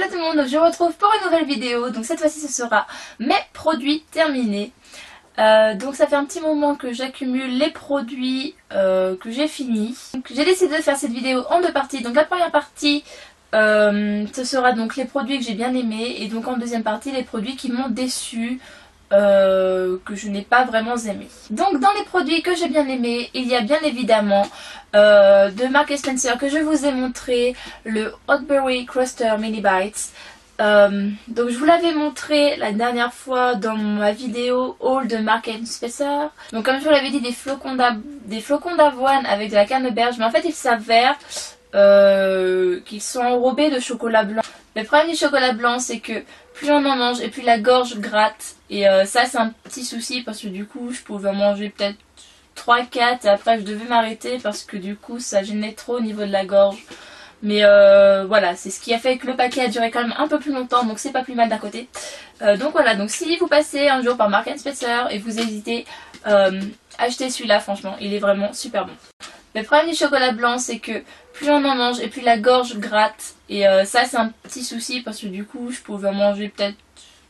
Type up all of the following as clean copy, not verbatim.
Hello tout le monde, je vous retrouve pour une nouvelle vidéo. Donc cette fois-ci ce sera mes produits terminés. Donc ça fait un petit moment que j'accumule les produits que j'ai finis. J'ai décidé de faire cette vidéo en deux parties. Donc la première partie ce sera donc les produits que j'ai bien aimés. Et donc en deuxième partie les produits qui m'ont déçu. Que je n'ai pas vraiment aimé. Donc dans les produits que j'ai bien aimés, il y a bien évidemment de Marks & Spencer que je vous ai montré, le Hotberry Cruster Mini Bites. Donc je vous l'avais montré la dernière fois dans ma vidéo haul de Marks & Spencer. Donc comme je vous l'avais dit, des flocons d'avoine avec de la canneberge, mais en fait il s'avère qu'ils sont enrobés de chocolat blanc. Le problème du chocolat blanc, c'est que plus on en mange et plus la gorge gratte. Et ça c'est un petit souci parce que du coup je pouvais en manger peut-être 3-4 et après je devais m'arrêter parce que du coup ça gênait trop au niveau de la gorge. Mais voilà, c'est ce qui a fait que le paquet a duré quand même un peu plus longtemps, donc c'est pas plus mal d'un côté. Donc voilà, donc si vous passez un jour par Marks & Spencer et vous hésitez, achetez celui-là, franchement, il est vraiment super bon. Le problème du chocolat blanc, c'est que plus on en mange et plus la gorge gratte. Et ça c'est un petit souci parce que du coup je pouvais en manger peut-être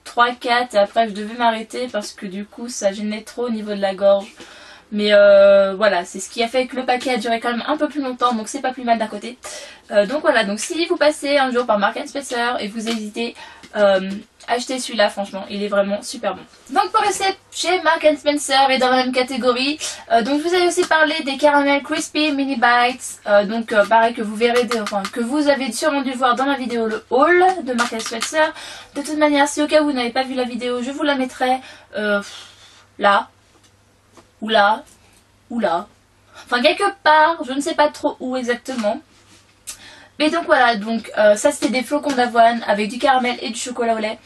3-4 et après je devais m'arrêter parce que du coup ça gênait trop au niveau de la gorge. Mais voilà, c'est ce qui a fait que le paquet a duré quand même un peu plus longtemps, donc c'est pas plus mal d'un côté. Donc voilà, donc si vous passez un jour par Marks & Spencer et vous hésitez, achetez celui-là, franchement, il est vraiment super bon. Donc pour rester chez Marks & Spencer et dans la même catégorie, donc je vous avais aussi parlé des Caramel Crispy Mini Bites. Donc pareil que vous verrez, que vous avez sûrement dû voir dans ma vidéo le haul de Marks & Spencer. De toute manière, si au cas où vous n'avez pas vu la vidéo, je vous la mettrai là. Ou là, ou là, enfin quelque part, je ne sais pas trop où exactement. Mais donc voilà, donc ça c'était des flocons d'avoine avec du caramel et du chocolat au lait.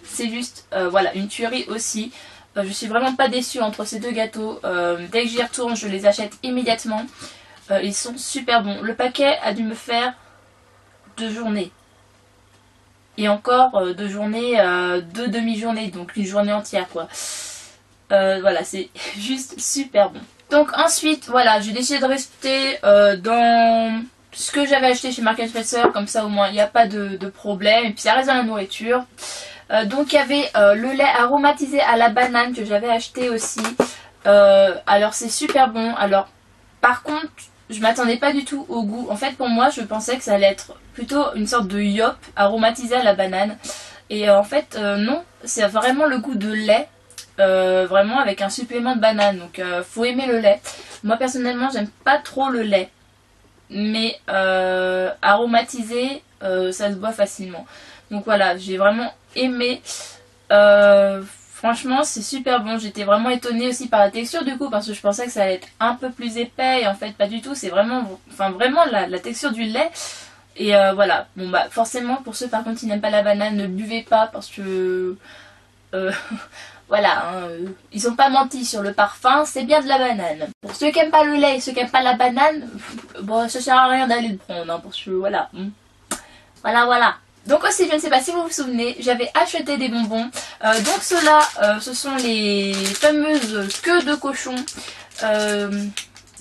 C'est juste, voilà, une tuerie aussi. Je suis vraiment pas déçue entre ces deux gâteaux. Dès que j'y retourne, je les achète immédiatement. Ils sont super bons. Le paquet a dû me faire 2 journées. Et encore 2 journées, 2 demi-journées, donc une journée entière quoi. Voilà, c'est juste super bon. Donc ensuite, voilà, j'ai décidé de rester dans ce que j'avais acheté chez Marks & Spencer, comme ça au moins il n'y a pas de problème. Et puis ça reste dans la nourriture. Donc il y avait le lait aromatisé à la banane que j'avais acheté aussi. Alors c'est super bon. Alors par contre, je m'attendais pas du tout au goût. En fait pour moi, je pensais que ça allait être plutôt une sorte de yop aromatisé à la banane. Et en fait non, c'est vraiment le goût de lait. Vraiment avec un supplément de banane, donc faut aimer le lait. Moi personnellement j'aime pas trop le lait, mais aromatisé ça se boit facilement. Donc voilà, j'ai vraiment aimé. Franchement c'est super bon. J'étais vraiment étonnée aussi par la texture du coup, parce que je pensais que ça allait être un peu plus épais et en fait pas du tout. C'est vraiment, enfin vraiment la texture du lait. Et voilà, bon bah forcément pour ceux par contre qui n'aiment pas la banane, ne buvez pas parce que voilà, hein, ils ont pas menti sur le parfum, c'est bien de la banane. Pour ceux qui aiment pas le lait et ceux qui aiment pas la banane, bon ça sert à rien d'aller le prendre, hein, parce que voilà. Voilà. Donc aussi, je ne sais pas si vous vous souvenez, j'avais acheté des bonbons. Donc ceux-là, ce sont les fameuses queues de cochon.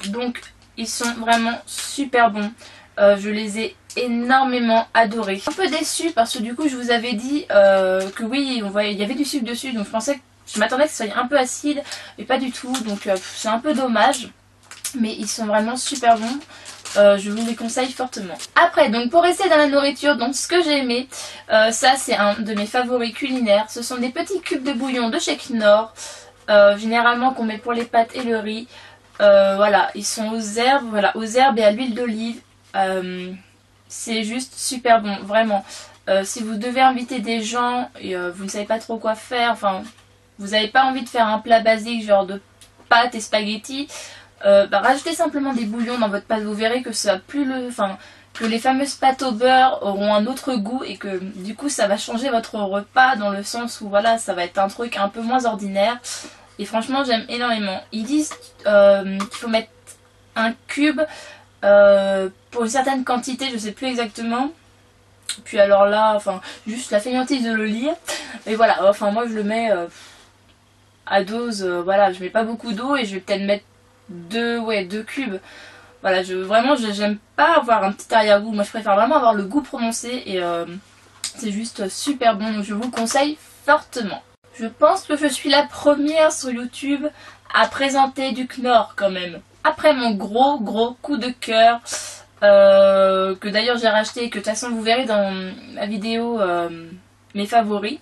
Donc ils sont vraiment super bons. Je les ai énormément adorés. Un peu déçue parce que du coup je vous avais dit que oui, il y avait du sucre dessus, donc je m'attendais que ce soit un peu acide, mais pas du tout, donc c'est un peu dommage. Mais ils sont vraiment super bons. Je vous les conseille fortement. Après, donc pour rester dans la nourriture, donc ce que j'ai aimé, ça c'est un de mes favoris culinaires. Ce sont des petits cubes de bouillon de chez Knorr, généralement qu'on met pour les pâtes et le riz. Voilà, ils sont aux herbes, voilà, aux herbes et à l'huile d'olive. C'est juste super bon, vraiment. Si vous devez inviter des gens et vous ne savez pas trop quoi faire, enfin vous n'avez pas envie de faire un plat basique genre de pâtes et spaghettis, rajoutez simplement des bouillons dans votre pâte. Vous verrez que ça que les fameuses pâtes au beurre auront un autre goût et que du coup ça va changer votre repas dans le sens où voilà, ça va être un truc un peu moins ordinaire. Et franchement j'aime énormément. Ils disent qu'il faut mettre un cube pour une certaine quantité, je sais plus exactement. Puis alors là, enfin juste la fainéantise de le lire. Mais voilà, enfin moi je le mets à dose, voilà, je mets pas beaucoup d'eau et je vais peut-être mettre 2 cubes. Voilà, vraiment j'aime pas avoir un petit arrière-goût, moi je préfère vraiment avoir le goût prononcé et c'est juste super bon, donc je vous le conseille fortement. Je pense que je suis la première sur YouTube à présenter du Knorr quand même. Après mon gros coup de cœur, que d'ailleurs j'ai racheté et que de toute façon vous verrez dans ma vidéo mes favoris.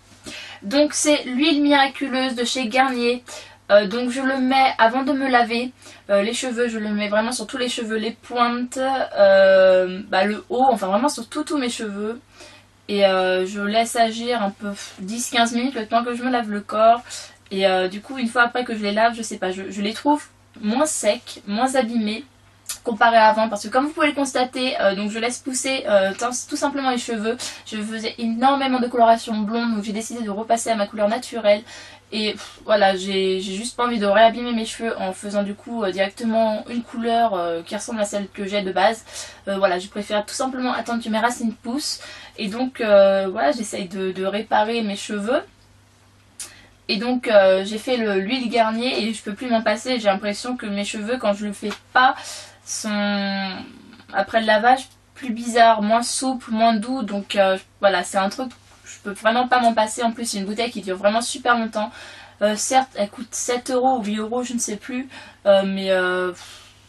Donc c'est l'huile miraculeuse de chez Garnier. Donc je le mets avant de me laver. Les cheveux, je le mets vraiment sur tous les cheveux, les pointes, le haut, enfin vraiment sur tous mes cheveux. Et je laisse agir un peu 10-15 minutes le temps que je me lave le corps. Et du coup une fois après que je les lave, je sais pas, je les trouve moins secs, moins abîmés comparé à avant, parce que comme vous pouvez le constater, donc je laisse pousser tout simplement les cheveux. Je faisais énormément de coloration blonde, donc j'ai décidé de repasser à ma couleur naturelle. Et voilà, j'ai juste pas envie de réabîmer mes cheveux en faisant du coup directement une couleur qui ressemble à celle que j'ai de base. Voilà, je préfère tout simplement attendre que mes racines poussent. Et donc voilà, j'essaye de réparer mes cheveux. Et donc j'ai fait l'huile Garnier et je peux plus m'en passer. J'ai l'impression que mes cheveux, quand je le fais pas, sont après le lavage plus bizarres, moins souples, moins doux. Donc voilà, c'est un truc, je peux vraiment pas m'en passer. En plus c'est une bouteille qui dure vraiment super longtemps. Certes elle coûte 7 € ou 8 €, je ne sais plus, mais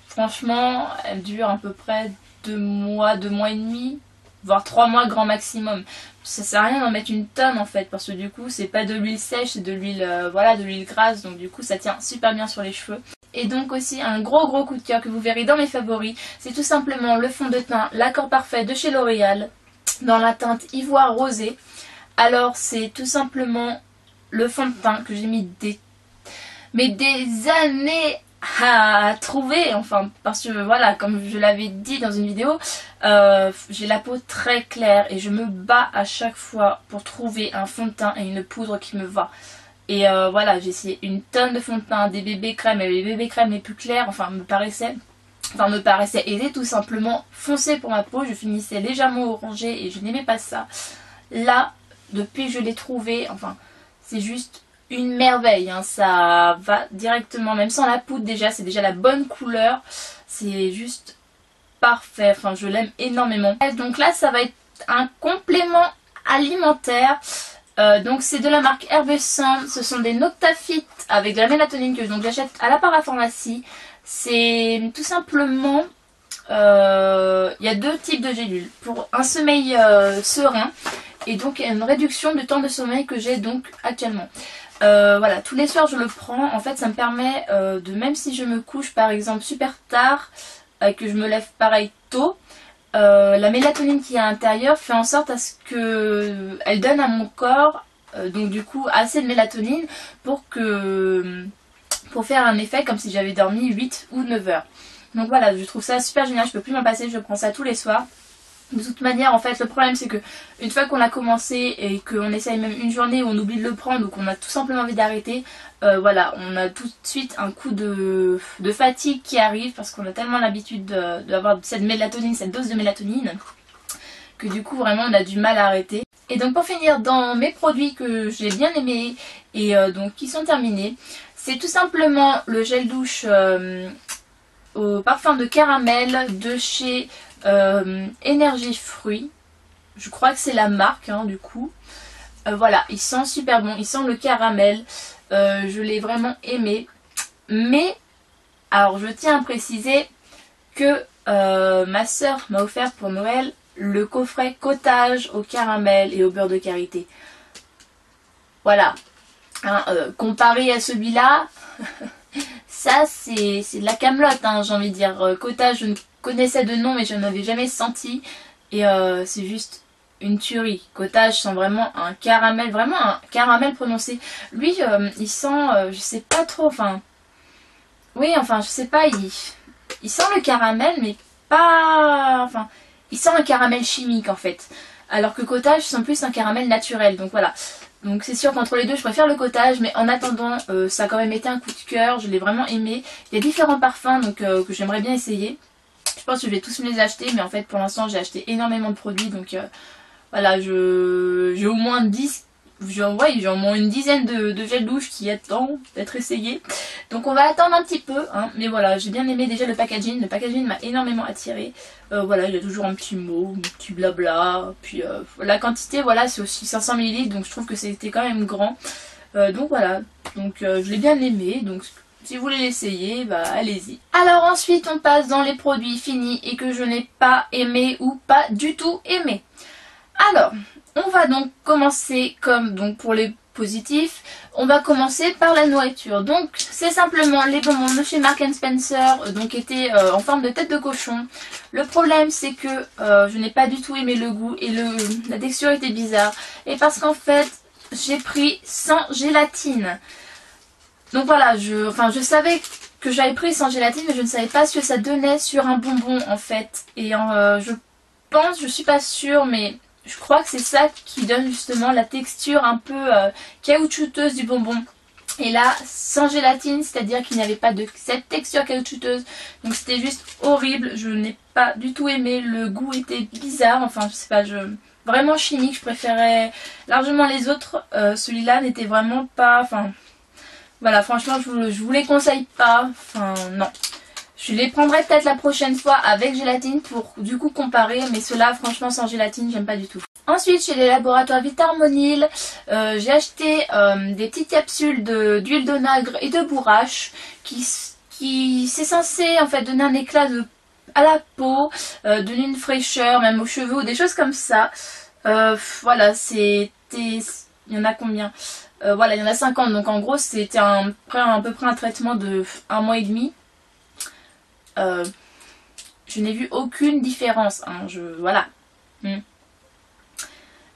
franchement elle dure à peu près 2 mois, 2 mois et demi, voire 3 mois grand maximum. Ça sert à rien d'en mettre une tonne en fait, parce que du coup c'est pas de l'huile sèche, c'est de l'huile voilà, de l'huile grasse, donc du coup ça tient super bien sur les cheveux. Et donc aussi un gros coup de cœur que vous verrez dans mes favoris, c'est tout simplement le fond de teint L'Accord Parfait de chez L'Oréal dans la teinte Ivoire Rosé. Alors c'est tout simplement le fond de teint que j'ai mis des années à trouver, enfin parce que voilà, comme je l'avais dit dans une vidéo, j'ai la peau très claire et je me bats à chaque fois pour trouver un fond de teint et une poudre qui me va. Et voilà, j'ai essayé une tonne de fond de teint, des bébés crèmes, et les bébés crèmes les plus clairs, enfin me paraissaient aider tout simplement foncé pour ma peau. Je finissais légèrement orangé et je n'aimais pas ça. Là, depuis que je l'ai trouvé, enfin c'est juste une merveille, hein. Ça va directement, même sans la poudre déjà, c'est déjà la bonne couleur, c'est juste parfait, enfin je l'aime énormément. Et donc là ça va être un complément alimentaire. Donc c'est de la marque Herbescent, ce sont des Noctaphytes avec de la mélatonine que donc j'achète à la parapharmacie. C'est tout simplement, il y a deux types de gélules, pour un sommeil serein et donc une réduction du temps de sommeil que j'ai donc actuellement. Voilà, tous les soirs je le prends, en fait ça me permet de, même si je me couche par exemple super tard et que je me lève pareil tôt, la mélatonine qui est à l'intérieur fait en sorte à ce que elle donne à mon corps donc du coup assez de mélatonine pour faire un effet comme si j'avais dormi 8 ou 9 heures. Donc voilà, je trouve ça super génial, je peux plus m'en passer, je prends ça tous les soirs. De toute manière, en fait, le problème c'est que une fois qu'on a commencé et qu'on essaye même une journée où on oublie de le prendre ou qu'on a tout simplement envie d'arrêter, voilà, on a tout de suite un coup de fatigue qui arrive parce qu'on a tellement l'habitude d'avoir cette mélatonine, cette dose de mélatonine, que du coup vraiment on a du mal à arrêter. Et donc pour finir, dans mes produits que j'ai bien aimés et donc qui sont terminés, c'est tout simplement le gel douche au parfum de caramel de chez Énergie Fruits. Je crois que c'est la marque hein, du coup. Voilà, il sent super bon, il sent le caramel. Je l'ai vraiment aimé. Mais, alors je tiens à préciser que ma soeur m'a offert pour Noël le coffret cottage au caramel et au beurre de karité. Voilà. Hein, comparé à celui-là, ça c'est de la camelote, hein, j'ai envie de dire. Cottage, je ne connaissais de nom mais je n'avais jamais senti. Et c'est juste une tuerie. Cottage sent vraiment un caramel prononcé. Lui, il sent, je sais pas trop, enfin... Oui, enfin, je sais pas, il sent le caramel, mais pas... Enfin, il sent un caramel chimique, en fait. Alors que Cottage sent plus un caramel naturel, donc voilà. Donc c'est sûr qu'entre les deux, je préfère le Cottage, mais en attendant, ça a quand même été un coup de cœur, je l'ai vraiment aimé. Il y a différents parfums donc que j'aimerais bien essayer. Je pense que je vais tous me les acheter, mais en fait, pour l'instant, j'ai acheté énormément de produits, donc... Voilà, j'ai au moins 10, ouais, j'ai au moins une dizaine de gel douche qui attend d'être essayé. Donc on va attendre un petit peu, hein. Mais voilà, j'ai bien aimé déjà le packaging. Le packaging m'a énormément attiré. Voilà, il y a toujours un petit mot, un petit blabla. Puis la quantité, voilà, c'est aussi 500 ml, donc je trouve que c'était quand même grand. Donc voilà, donc je l'ai bien aimé. Donc si vous voulez l'essayer, bah allez-y. Alors ensuite, on passe dans les produits finis et que je n'ai pas aimé ou pas du tout aimé. Alors, on va donc commencer comme donc pour les positifs, on va commencer par la nourriture. Donc c'est simplement les bonbons de chez Marks & Spencer, donc étaient en forme de tête de cochon. Le problème c'est que je n'ai pas du tout aimé le goût et la texture était bizarre. Et parce qu'en fait j'ai pris sans gélatine. Donc voilà, je savais que j'avais pris sans gélatine, mais je ne savais pas ce que ça donnait sur un bonbon en fait. Et je suis pas sûre, mais je crois que c'est ça qui donne justement la texture un peu caoutchouteuse du bonbon. Et là, sans gélatine, c'est-à-dire qu'il n'y avait pas de cette texture caoutchouteuse. Donc c'était juste horrible, je n'ai pas du tout aimé, le goût était bizarre, enfin je sais pas, vraiment chimique, je préférais largement les autres. Celui-là n'était vraiment pas, enfin voilà, franchement je vous les conseille pas, enfin non. Je les prendrai peut-être la prochaine fois avec gélatine pour du coup comparer, mais ceux-là franchement sans gélatine j'aime pas du tout. Ensuite chez les laboratoires Vitarmonil, j'ai acheté des petites capsules d'huile d'onagre et de bourrache qui c'est censé en fait donner un éclat à la peau, donner une fraîcheur même aux cheveux ou des choses comme ça. Voilà, il y en a combien? Voilà, il y en a 50, donc en gros c'était à peu près un traitement de 1 mois et demi. Je n'ai vu aucune différence, hein, voilà.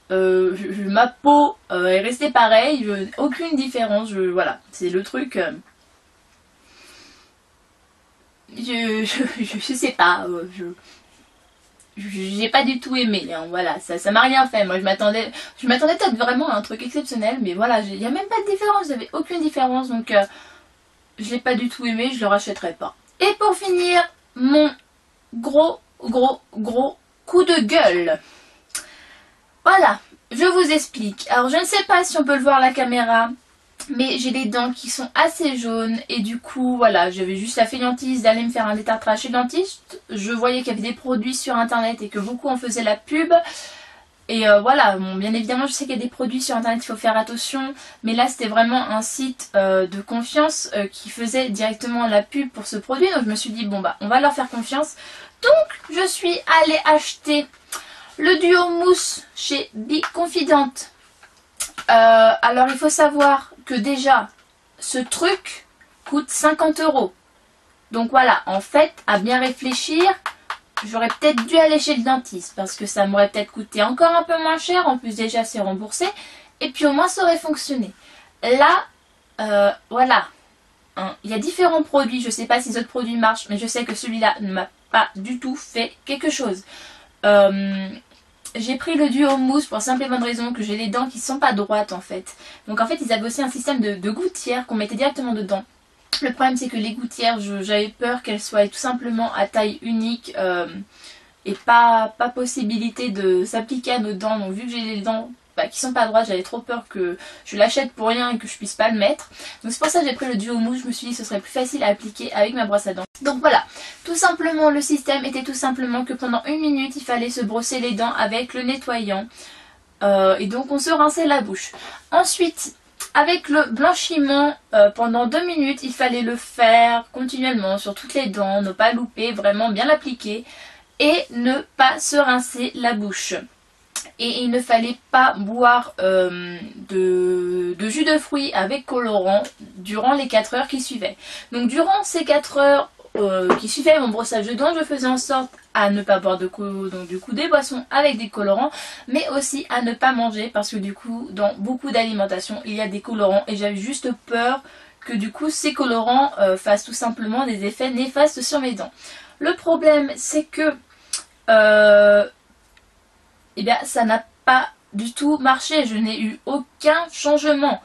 Ma peau est restée pareille, aucune différence, voilà, c'est le truc. Je sais pas, j'ai pas du tout aimé, hein, voilà, ça m'a rien fait. Moi je m'attendais peut-être vraiment à un truc exceptionnel, mais voilà, il n'y a même pas de différence, j'avais aucune différence, donc je l'ai pas du tout aimé, je le rachèterai pas. Et pour finir, mon gros coup de gueule. Voilà, je vous explique. Alors je ne sais pas si on peut le voir à la caméra, mais j'ai les dents qui sont assez jaunes et du coup voilà, j'avais juste la fainéantise d'aller me faire un détartrage chez le dentiste. Je voyais qu'il y avait des produits sur internet et que beaucoup en faisaient la pub. Et voilà, bon, bien évidemment je sais qu'il y a des produits sur internet, il faut faire attention, mais là c'était vraiment un site de confiance qui faisait directement la pub pour ce produit, donc je me suis dit bon bah on va leur faire confiance. Donc je suis allée acheter le duo mousse chez Be Confident. Alors il faut savoir que déjà ce truc coûte 50 €. Donc voilà, en fait à bien réfléchir, j'aurais peut-être dû aller chez le dentiste parce que ça m'aurait peut-être coûté encore un peu moins cher. En plus déjà c'est remboursé. Et puis au moins ça aurait fonctionné. Là, voilà. Hein, il y a différents produits. Je ne sais pas si les autres produits marchent. Mais je sais que celui-là ne m'a pas du tout fait quelque chose. J'ai pris le duo mousse pour la simple et bonne raison que j'ai les dents qui ne sont pas droites en fait. Donc en fait ils avaient aussi un système de gouttières qu'on mettait directement dedans. Le problème c'est que les gouttières, j'avais peur qu'elles soient tout simplement à taille unique et pas possibilité de s'appliquer à nos dents. Donc vu que j'ai les dents qui sont pas droites, j'avais trop peur que je l'achète pour rien et que je puisse pas le mettre. Donc c'est pour ça que j'ai pris le duo mousse, je me suis dit que ce serait plus facile à appliquer avec ma brosse à dents. Donc voilà, tout simplement le système était tout simplement que pendant 1 minute il fallait se brosser les dents avec le nettoyant. Et donc on se rinçait la bouche. Ensuite, avec le blanchiment, pendant 2 minutes, il fallait le faire continuellement sur toutes les dents, ne pas louper, vraiment bien l'appliquer et ne pas se rincer la bouche. Et il ne fallait pas boire de jus de fruits avec colorant durant les 4 heures qui suivaient. Donc durant ces 4 heures qui suivaient mon brossage de dents, je faisais en sorte à ne pas boire donc du coup des boissons avec des colorants, mais aussi à ne pas manger parce que du coup dans beaucoup d'alimentation il y a des colorants et j'avais juste peur que du coup ces colorants fassent tout simplement des effets néfastes sur mes dents. Le problème c'est que eh bien ça n'a pas du tout marché, je n'ai eu aucun changement.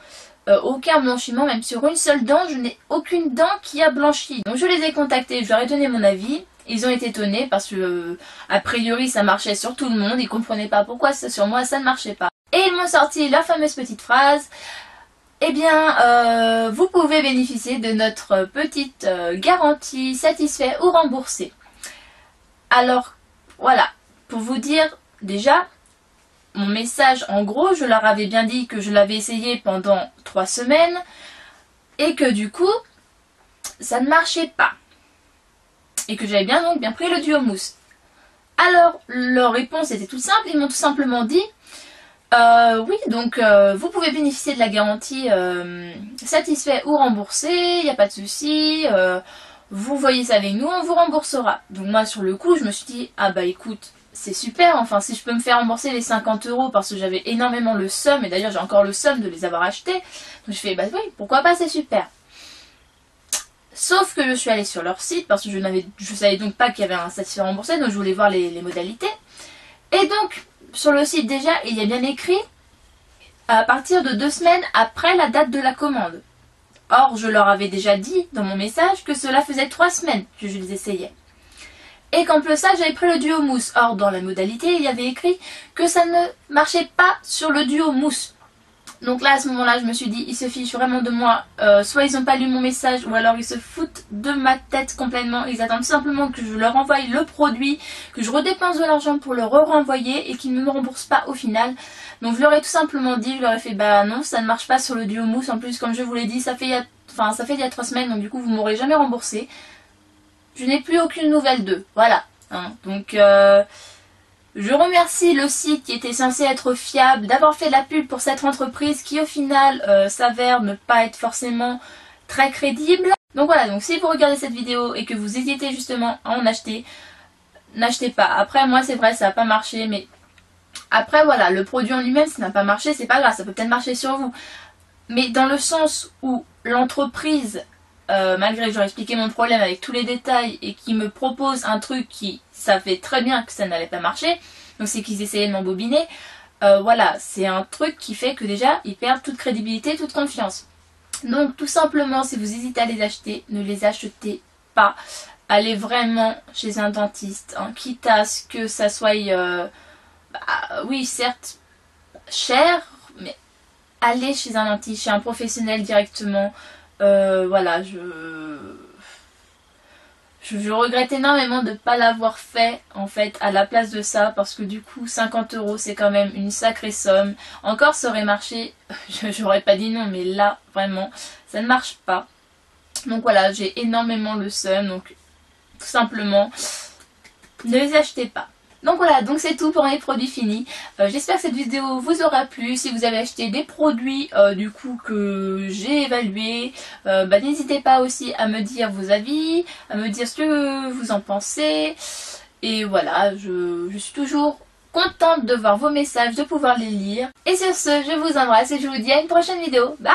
Aucun blanchiment, même sur une seule dent, je n'ai aucune dent qui a blanchi. Donc je les ai contactés, je leur ai donné mon avis. Ils ont été étonnés parce que a priori ça marchait sur tout le monde, ils ne comprenaient pas pourquoi sur moi ça ne marchait pas. Et ils m'ont sorti la fameuse petite phrase: eh bien, vous pouvez bénéficier de notre petite garantie satisfait ou remboursé. Alors, voilà, pour vous dire, déjà, mon message, en gros, je leur avais bien dit que je l'avais essayé pendant 3 semaines et que du coup, ça ne marchait pas. Et que j'avais bien pris le duo mousse. Alors, leur réponse était toute simple, ils m'ont tout simplement dit: oui, donc vous pouvez bénéficier de la garantie satisfait ou remboursé, il n'y a pas de souci, vous voyez ça avec nous, on vous remboursera. Donc moi sur le coup je me suis dit: ah bah écoute, c'est super, enfin si je peux me faire rembourser les 50 € parce que j'avais énormément le seum, et d'ailleurs j'ai encore le seum de les avoir achetés, donc je fais bah oui, pourquoi pas, c'est super. Sauf que je suis allée sur leur site parce que je savais donc pas qu'il y avait un satisfait remboursé, donc je voulais voir les modalités. Et donc sur le site déjà il y a bien écrit à partir de 2 semaines après la date de la commande. Or je leur avais déjà dit dans mon message que cela faisait 3 semaines que je les essayais. Et qu'en plus ça j'avais pris le duo mousse. Or dans la modalité il y avait écrit que ça ne marchait pas sur le duo mousse. Donc là à ce moment là je me suis dit: ils se fichent vraiment de moi, soit ils n'ont pas lu mon message ou alors ils se foutent de ma tête complètement. Ils attendent simplement que je leur envoie le produit, que je redépense de l'argent pour le renvoyer et qu'ils ne me remboursent pas au final. Donc je leur ai tout simplement dit, je leur ai fait: bah non, ça ne marche pas sur le duo mousse. En plus comme je vous l'ai dit, ça fait il y a 3 semaines, donc du coup vous m'aurez jamais remboursé. Je n'ai plus aucune nouvelle d'eux, voilà. Hein. Donc je remercie le site qui était censé être fiable d'avoir fait de la pub pour cette entreprise qui au final s'avère ne pas être forcément très crédible. Donc voilà, donc si vous regardez cette vidéo et que vous hésitez justement à en acheter, n'achetez pas. Après moi c'est vrai ça n'a pas marché, mais après voilà, le produit en lui-même ça n'a pas marché, c'est pas grave, ça peut peut-être marcher sur vous. Mais dans le sens où l'entreprise, malgré que j'aurais expliqué mon problème avec tous les détails et qui me propose un truc qui savait très bien que ça n'allait pas marcher, donc c'est qu'ils essayaient de m'embobiner, voilà, c'est un truc qui fait que déjà ils perdent toute crédibilité, toute confiance. Donc tout simplement, si vous hésitez à les acheter, ne les achetez pas. Allez vraiment chez un dentiste, hein, quitte à ce que ça soit, oui certes cher, mais allez chez un dentiste, chez un professionnel directement. Voilà, je regrette énormément de ne pas l'avoir fait en fait à la place de ça, parce que du coup 50 € c'est quand même une sacrée somme. Encore ça aurait marché, j'aurais pas dit non, mais là vraiment ça ne marche pas. Donc voilà, j'ai énormément le seum, donc tout simplement ne les achetez pas. Donc voilà, donc c'est tout pour mes produits finis. J'espère que cette vidéo vous aura plu. Si vous avez acheté des produits du coup que j'ai évalués, n'hésitez pas aussi à me dire vos avis, à me dire ce que vous en pensez. Et voilà, je suis toujours contente de voir vos messages, de pouvoir les lire. Et sur ce, je vous embrasse et je vous dis à une prochaine vidéo. Bye!